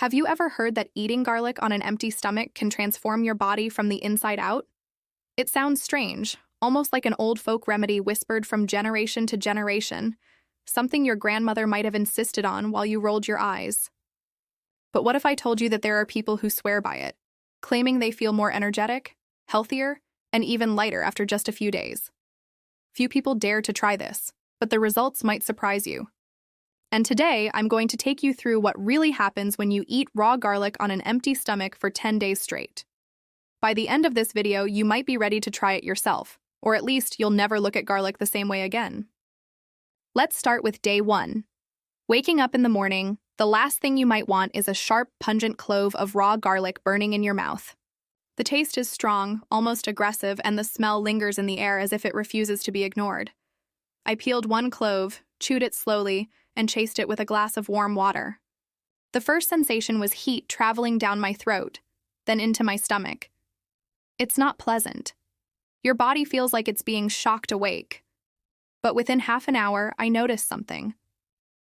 Have you ever heard that eating garlic on an empty stomach can transform your body from the inside out? It sounds strange, almost like an old folk remedy whispered from generation to generation, something your grandmother might have insisted on while you rolled your eyes. But what if I told you that there are people who swear by it, claiming they feel more energetic, healthier, and even lighter after just a few days? Few people dare to try this, but the results might surprise you. And today, I'm going to take you through what really happens when you eat raw garlic on an empty stomach for 10 days straight. By the end of this video, you might be ready to try it yourself, or at least you'll never look at garlic the same way again. Let's start with day 1. Waking up in the morning, the last thing you might want is a sharp, pungent clove of raw garlic burning in your mouth. The taste is strong, almost aggressive, and the smell lingers in the air as if it refuses to be ignored. I peeled one clove, chewed it slowly, and chased it with a glass of warm water. The first sensation was heat traveling down my throat, then into my stomach. It's not pleasant. Your body feels like it's being shocked awake. But within half an hour, I noticed something.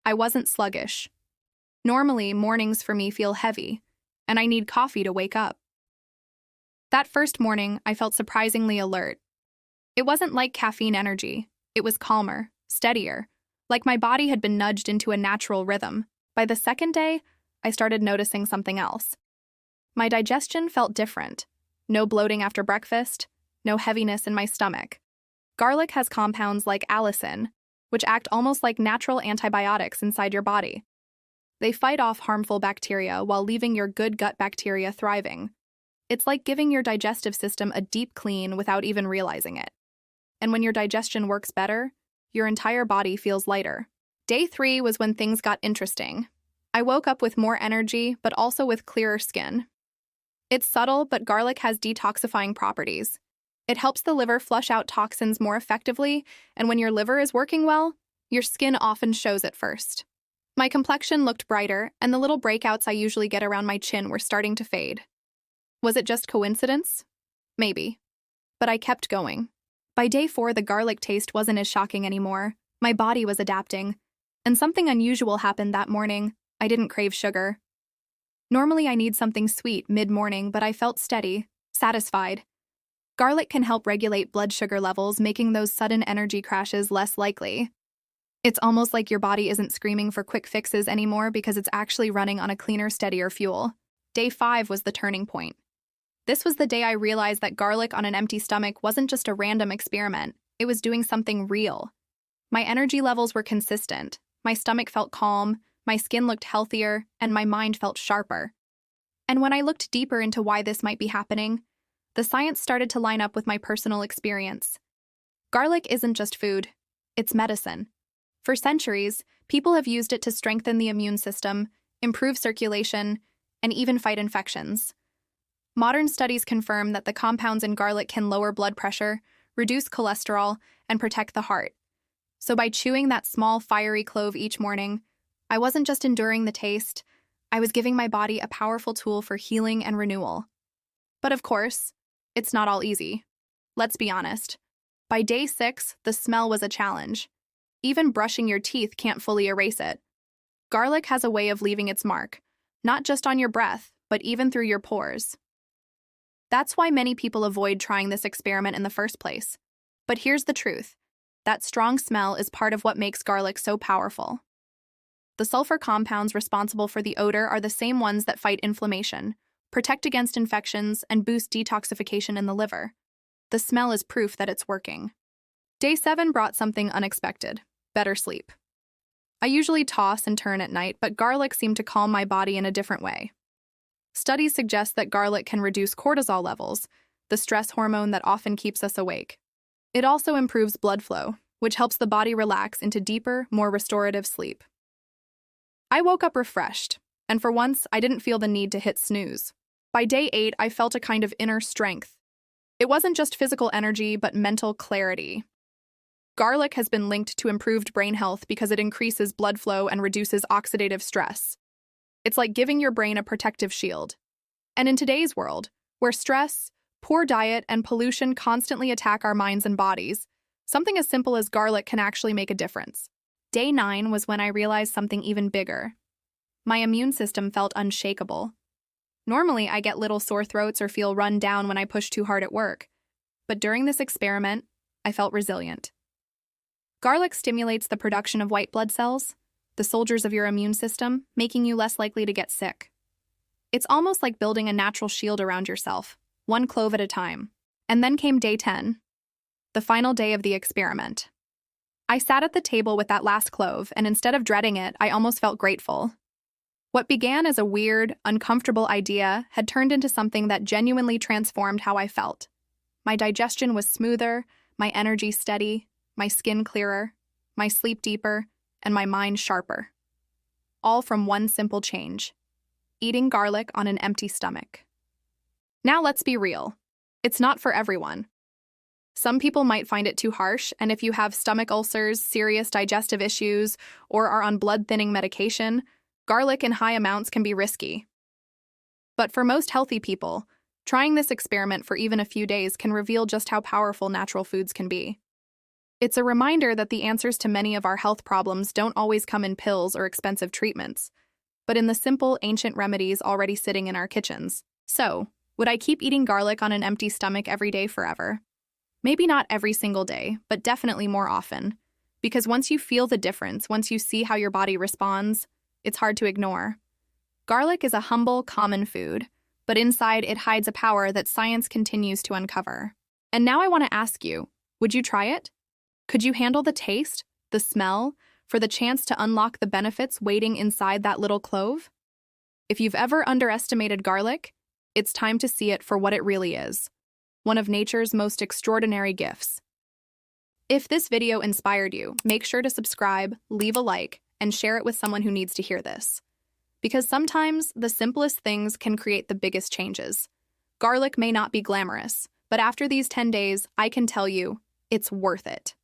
I wasn't sluggish. Normally, mornings for me feel heavy, and I need coffee to wake up. That first morning, I felt surprisingly alert. It wasn't like caffeine energy. It was calmer, steadier, like my body had been nudged into a natural rhythm. By the second day, I started noticing something else. My digestion felt different. No bloating after breakfast, no heaviness in my stomach. Garlic has compounds like allicin, which act almost like natural antibiotics inside your body. They fight off harmful bacteria while leaving your good gut bacteria thriving. It's like giving your digestive system a deep clean without even realizing it. And when your digestion works better, your entire body feels lighter. Day 3 was when things got interesting. I woke up with more energy, but also with clearer skin. It's subtle, but garlic has detoxifying properties. It helps the liver flush out toxins more effectively, and when your liver is working well, your skin often shows it first. My complexion looked brighter, and the little breakouts I usually get around my chin were starting to fade. Was it just coincidence? Maybe. But I kept going. By day 4, the garlic taste wasn't as shocking anymore. My body was adapting. And something unusual happened that morning. I didn't crave sugar. Normally I need something sweet mid-morning, but I felt steady, satisfied. Garlic can help regulate blood sugar levels, making those sudden energy crashes less likely. It's almost like your body isn't screaming for quick fixes anymore because it's actually running on a cleaner, steadier fuel. Day 5 was the turning point. This was the day I realized that garlic on an empty stomach wasn't just a random experiment. It was doing something real. My energy levels were consistent. My stomach felt calm, my skin looked healthier, and my mind felt sharper. And when I looked deeper into why this might be happening, the science started to line up with my personal experience. Garlic isn't just food, it's medicine. For centuries, people have used it to strengthen the immune system, improve circulation, and even fight infections. Modern studies confirm that the compounds in garlic can lower blood pressure, reduce cholesterol, and protect the heart. So by chewing that small, fiery clove each morning, I wasn't just enduring the taste, I was giving my body a powerful tool for healing and renewal. But of course, it's not all easy. Let's be honest. By day 6, the smell was a challenge. Even brushing your teeth can't fully erase it. Garlic has a way of leaving its mark, not just on your breath, but even through your pores. That's why many people avoid trying this experiment in the first place. But here's the truth. That strong smell is part of what makes garlic so powerful. The sulfur compounds responsible for the odor are the same ones that fight inflammation, protect against infections, and boost detoxification in the liver. The smell is proof that it's working. Day 7 brought something unexpected: better sleep. I usually toss and turn at night, but garlic seemed to calm my body in a different way. Studies suggest that garlic can reduce cortisol levels, the stress hormone that often keeps us awake. It also improves blood flow, which helps the body relax into deeper, more restorative sleep. I woke up refreshed, and for once, I didn't feel the need to hit snooze. By day 8, I felt a kind of inner strength. It wasn't just physical energy, but mental clarity. Garlic has been linked to improved brain health because it increases blood flow and reduces oxidative stress. It's like giving your brain a protective shield. And in today's world, where stress, poor diet, and pollution constantly attack our minds and bodies, something as simple as garlic can actually make a difference. Day 9 was when I realized something even bigger. My immune system felt unshakable. Normally, I get little sore throats or feel run down when I push too hard at work, but during this experiment, I felt resilient. Garlic stimulates the production of white blood cells, the soldiers of your immune system, making you less likely to get sick. It's almost like building a natural shield around yourself, one clove at a time. And then came day 10, the final day of the experiment. I sat at the table with that last clove, and instead of dreading it, I almost felt grateful. What began as a weird, uncomfortable idea had turned into something that genuinely transformed how I felt. My digestion was smoother, my energy steady, my skin clearer, my sleep deeper, and my mind sharper. All from one simple change: eating garlic on an empty stomach. Now let's be real. It's not for everyone. Some people might find it too harsh, and if you have stomach ulcers, serious digestive issues, or are on blood-thinning medication, garlic in high amounts can be risky. But for most healthy people, trying this experiment for even a few days can reveal just how powerful natural foods can be. It's a reminder that the answers to many of our health problems don't always come in pills or expensive treatments, but in the simple, ancient remedies already sitting in our kitchens. So, would I keep eating garlic on an empty stomach every day forever? Maybe not every single day, but definitely more often. Because once you feel the difference, once you see how your body responds, it's hard to ignore. Garlic is a humble, common food, but inside it hides a power that science continues to uncover. And now I want to ask you, would you try it? Could you handle the taste, the smell, for the chance to unlock the benefits waiting inside that little clove? If you've ever underestimated garlic, it's time to see it for what it really is: one of nature's most extraordinary gifts. If this video inspired you, make sure to subscribe, leave a like, and share it with someone who needs to hear this. Because sometimes the simplest things can create the biggest changes. Garlic may not be glamorous, but after these 10 days, I can tell you, it's worth it.